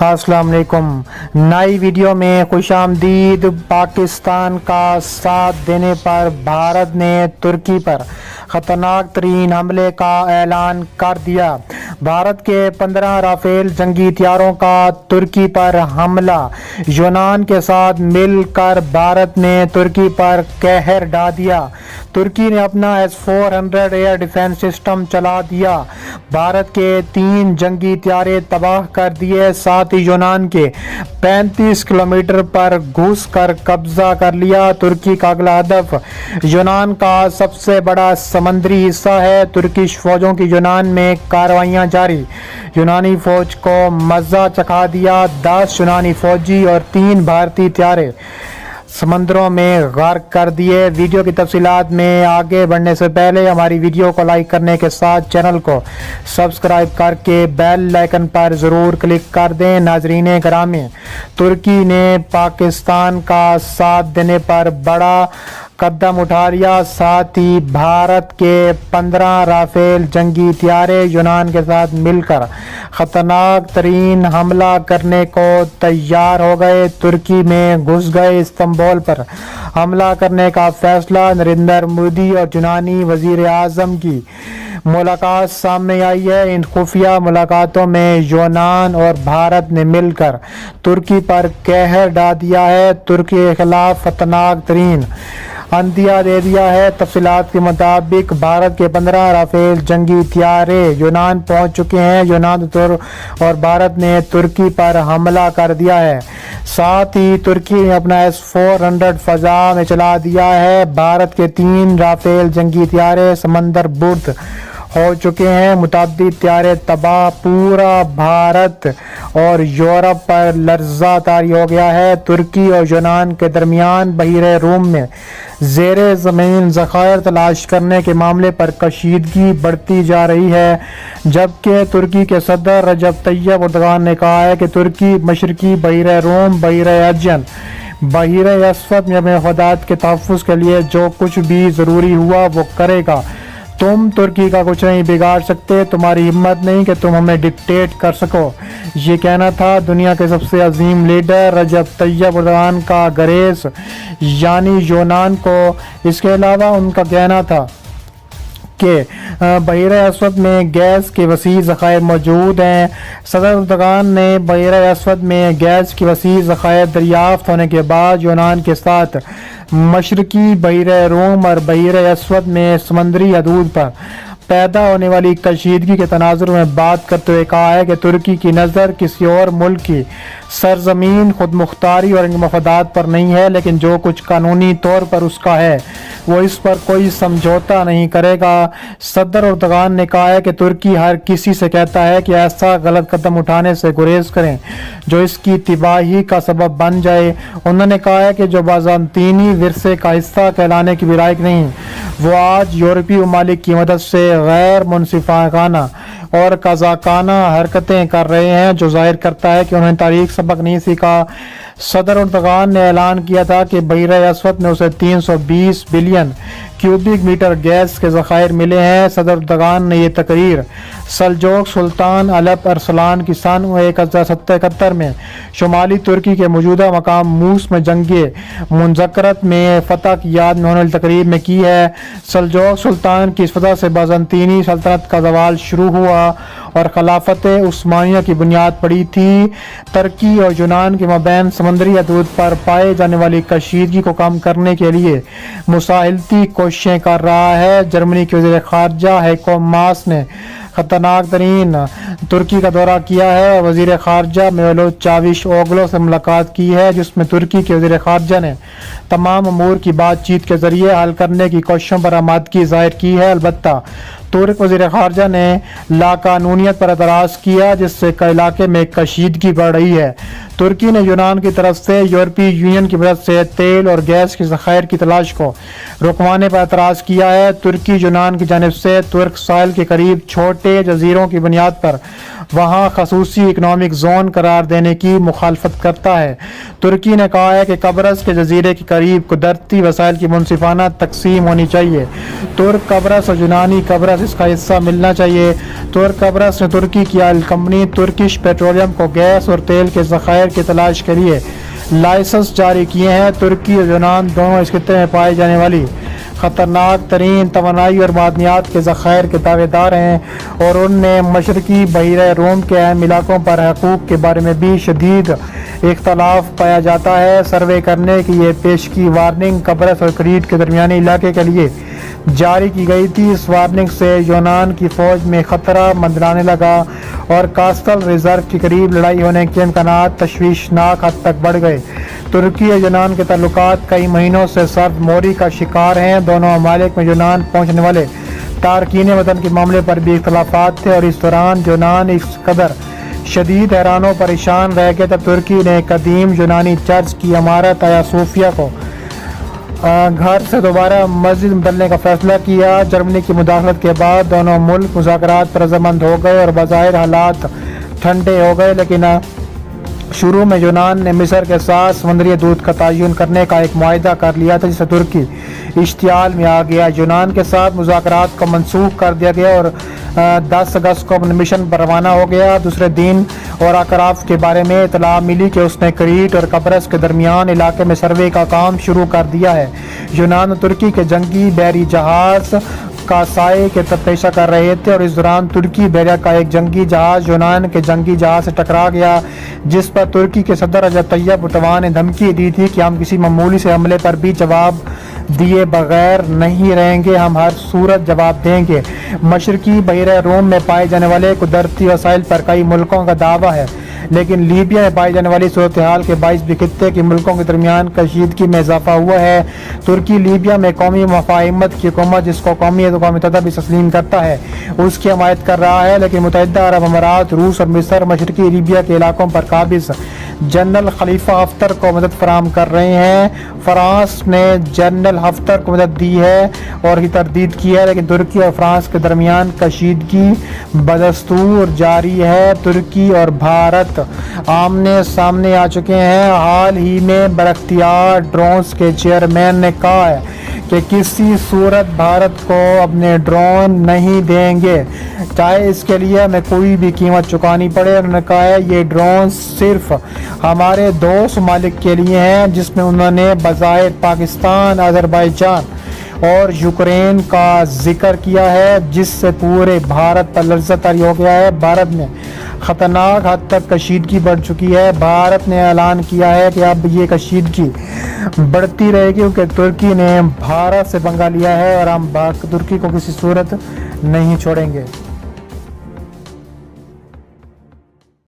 अस्सलाम वालेकुम। नई वीडियो में खुश आमदीद। पाकिस्तान का साथ देने पर भारत ने तुर्की पर ख़तरनाक तरीन हमले का ऐलान कर दिया। भारत के 15 राफेल जंगी हथियारों का तुर्की पर हमला। यूनान के साथ मिलकर भारत ने तुर्की पर कहर ढा दिया। तुर्की ने अपना S-400 एयर डिफेंस सिस्टम चला दिया। भारत के 3 जंगी हथियारे तबाह कर दिए। साथ ही यूनान के 35 किलोमीटर पर घुस कर कब्जा कर लिया। तुर्की का अगला हदफ यूनान का सबसे बड़ा समुद्री हिस्सा है। तुर्किश फौजों की यूनान में कार्रवाइयां जारी। यूनानी फौज को मजा चखा दिया। 10 यूनानी फौजी और 3 भारतीय हथियारे समंदरों में गर्क कर दिए। वीडियो की तफसीलात में आगे बढ़ने से पहले हमारी वीडियो को लाइक करने के साथ चैनल को सब्सक्राइब करके बेल आइकन पर ज़रूर क्लिक कर दें। नाजरीन करामी, तुर्की ने पाकिस्तान का साथ देने पर बड़ा कदम उठा लिया। साथ ही भारत के 15 राफेल जंगी हथियारे यूनान के साथ मिलकर ख़तरनाक तरीन हमला करने को तैयार हो गए। तुर्की में घुस गए। इस्तांबुल पर हमला करने का फैसला। नरेंद्र मोदी और यूनानी वजीर आज़म की मुलाकात सामने आई है। इन खुफिया मुलाकातों में यूनान और भारत ने मिलकर तुर्की पर कहर ढा दिया है। तुर्की के खिलाफ ख़तरनाक तरीन अंदिया दे दिया है। तफसीलात के मुताबिक भारत के 15 राफेल जंगी हथियारे यूनान पहुंच चुके हैं। यूनान और भारत ने तुर्की पर हमला कर दिया है। साथ ही तुर्की ने अपना S-400 फजा में चला दिया है। भारत के 3 राफेल जंगी हथियारे समंदर बुर्द हो चुके हैं। मुताबिक हथियारे तबाह। पूरा भारत और यूरोप पर लर्जा तारी हो गया है। तुर्की और यूनान के दरमियान बहीरे रूम में ज़ेरे ज़मीन ज़खायर तलाश करने के मामले पर कशीदगी बढ़ती जा रही है। जबकि तुर्की के सदर रजब तैयब एर्दोगान ने कहा है कि तुर्की मशरकी बहीरे रूम, बहीरे अजन, बहीरे अस्वद में अपने मफादात के तहफ़्फ़ुज़ के लिए जो कुछ भी ज़रूरी हुआ वो करेगा। तुम तुर्की का कुछ नहीं बिगाड़ सकते। तुम्हारी हिम्मत नहीं कि तुम हमें डिक्टेट कर सको। ये कहना था दुनिया के सबसे अजीम लीडर रजब तैयब एर्दोगान का गरेस यानी यूनान को। इसके अलावा उनका कहना था कि बहीरे अस्वद में गैस के वसी ज़खायर मौजूद हैं। सदर एर्दोगान ने बहीरे अस्वद में गैस की वसी ज़खायर दरियाफ्त होने के बाद यूनान के साथ मशरकी बहीरे रूम और बहीरे अस्वद में समंदरी हदूद पर पैदा होने वाली कशीदगी के तनाजुर में बात करते हुए कहा है कि तुर्की की नज़र किसी और मुल्क की सरजमीन खुद मुख्तारी और इनके मफादात पर नहीं है, लेकिन जो कुछ कानूनी तौर पर उसका है वो इस पर कोई समझौता नहीं करेगा। सदर एर्दोगान ने कहा है कि तुर्की हर किसी से कहता है कि ऐसा गलत कदम उठाने से गुरेज करें जो इसकी तिबाही का सबब बन जाए। उन्होंने कहा है कि जो बाज़ांतीनी विरसे का हिस्सा कहलाने की भी लायक नहीं, वो आज यूरोपीय ममालिक की मदद से गैर मुनसिफाना और कज़ाकाना हरकतें कर रहे हैं, जो जाहिर करता है कि उन्होंने तारीख सबक नहीं सीखा। सदर एर्दोगान ने ऐलान किया था कि बहीरे अस्वद में उसे 320 बिलियन क्यूबिक मीटर गैस के ज़खायर मिले हैं। सदर एर्दोगान ने यह तकरीर सल्जोक सुल्तान अलप अरसलान की सन 1771 में शुमाली तुर्की के मौजूदा मकाम मूस में जंगे मुनज़क्करत में फ़तह की याद में होने वाली तकरीब में की है। सल्जोक सुल्तान की इस फतह से बाज़ंतीनी सल्तनत का ज़वाल शुरू हुआ और खिलाफत उस्मानिया की बुनियाद पड़ी थी। तुर्की और यूनान के मबैन समंदरी हदूद पर पाए जाने वाली कशीदगी को कम करने के लिए मुसाहिलती कोशिशें कर रहा है। जर्मनी के वज़ीर ख़ारजा हेको मास ने ख़तरनाक तरीन तुर्की का दौरा किया है। वज़ीर ख़ारजा मेवलूद चाविश-ओगलो से मुलाकात की है, जिसमें तुर्की के वज़ीर ख़ारजा ने तमाम अमूर की बातचीत के ज़रिए हल करने की कोशिशों पर आमादगी ज़ाहिर की है। अलबत्ता तुर्क वज़ीर ख़ारजा ने लाकानूनियत पर एतराज़ किया, जिससे इलाके में कशीदगी बढ़ रही है। तुर्की ने यूनान की तरफ से यूरोपीय यूनियन की मदद से तेल और गैस की ज़खायर की तलाश को रुकवाने पर एतराज़ किया है। तुर्की यूनान की जानिब से तुर्क साहिल के करीब छोटे जजीरों की बुनियाद पर वहाँ खसूसी इकनॉमिक जोन करार देने की मुखालफत करता है। तुर्की ने कहा है कि कब्रस के जजीरे के करीब कुदरती वसाइल की मुनसिफाना तकसीम होनी चाहिए। तुर्क कब्रस और यूनानी कब्रस اس کا حصہ ملنا چاہیے۔ ترک قبرص نے ترکی کی آئل کمپنی ترکش پیٹرولیم کو گیس اور تیل کے ذخائر کی تلاش کے لیے لائسنس جاری کیے ہیں۔ ترکی اور یونان دونوں اس خطے میں پائی جانے والی خطرناک ترین توانائی اور معدنیات کے ذخائر کے دعوے دار ہیں، اور ان میں مشرقی بحیرہ روم کے اہم علاقوں پر حقوق کے بارے میں بھی شدید اختلاف پایا جاتا ہے۔ سروے کرنے کی یہ پیشگی وارننگ قبرص اور کریٹ کے درمیانی علاقے کے لیے جاری کی گئی تھی۔ اس وارننگ سے یونان کی فوج میں خطرہ مندرانے لگا اور کاسٹل ریزرو کے قریب لڑائی ہونے کے امکانات تشویشناک حد تک بڑھ گئے۔ ترکی اور یونان کے تعلقات کئی مہینوں سے سرد موری کا شکار ہیں۔ دونوں ممالک میں یونان پہنچنے والے تارکین وطن کے معاملے پر بھی اختلافات تھے، اور اس دوران یونان اس قدر شدید حیران و پریشان رہ گیا تب ترکی نے قدیم یونانی چرچ کی عمارت آیا صوفیہ کو گھر سے دوبارہ مسجد بدلنے کا فیصلہ کیا۔ جرمنی کی مداخلت کے بعد دونوں ملک مذاکرات پر رضامند ہو گئے اور بظاہر حالات ٹھنڈے ہو گئے، لیکن شروع میں یونان نے مصر کے ساتھ سمندری حدود کا تعین کرنے کا ایک معاہدہ کر لیا تھا، جسے ترکی اشتعال میں آ گیا۔ یونان کے ساتھ مذاکرات کو منسوخ کر دیا گیا اور 10 اگست کو اپنے مشن پر روانہ ہو گیا۔ دوسرے دن اوراکراف کے بارے میں اطلاع ملی کہ اس نے کریٹ اور قبرص کے درمیان علاقے میں سروے کا کام شروع کر دیا ہے۔ یونان اور ترکی کے جنگی بحری جہاز کا سائے کے تفتیش کر رہے تھے، اور اس دوران ترکی بحریہ کا ایک جنگی جہاز یونان کے جنگی جہاز سے ٹکرا گیا، جس پر ترکی کے صدر رجب طیب ایردوان نے دھمکی دی تھی کہ ہم کسی معمولی سے حملے پر بھی جواب دیے بغیر نہیں رہیں گے، ہم ہر صورت جواب دیں گے۔ مشرقی بحیرہ روم میں پائے جانے والے قدرتی وسائل پر کئی ملکوں کا دعویٰ ہے، لیکن لیبیا میں پائی جانے والی صورتحال کے باعث بھی خطے کے ملکوں کے درمیان کشیدگی میں اضافہ ہوا ہے۔ ترکی لیبیا میں قومی مفاہمت کی حکومت، جس کو اقوام متحدہ بھی تسلیم کرتا ہے، اس کی حمایت کر رہا ہے، لیکن متحدہ عرب امارات، روس اور مصر مشرقی لیبیا کے علاقوں پر قابض جنرل خلیفہ حفتر کو مدد فراہم کر رہے ہیں۔ فرانس نے جنرل حفتر کو مدد دی ہے اور کی تردید کی ہے، لیکن ترکی اور فرانس کے درمیان کشیدگی بدستور جاری ہے۔ ترکی اور بھارت آمنے سامنے آ چکے ہیں۔ حال ہی میں بااختیار ڈرونز کے چیئرمین نے کہا ہے کہ کسی صورت بھارت کو اپنے ڈرون نہیں دیں گے، چاہے اس کے لیے ہمیں کوئی بھی قیمت چکانی پڑے۔ انہوں نے کہا ہے یہ ڈرون صرف ہمارے دوست ممالک کے لیے ہیں، جس میں انہوں نے بظاہر پاکستان، آذربائیجان اور یوکرین کا ذکر کیا ہے، جس سے پورے بھارت پر لرزہ طاری ہو گیا ہے۔ بھارت میں خطرناک حد تک کشیدگی بڑھ چکی ہے۔ بھارت نے اعلان کیا ہے کہ اب یہ کشیدگی بڑھتی رہے گی، کیونکہ ترکی نے بھارت سے پنگا لیا ہے اور ہم ترکی کو کسی صورت نہیں چھوڑیں گے۔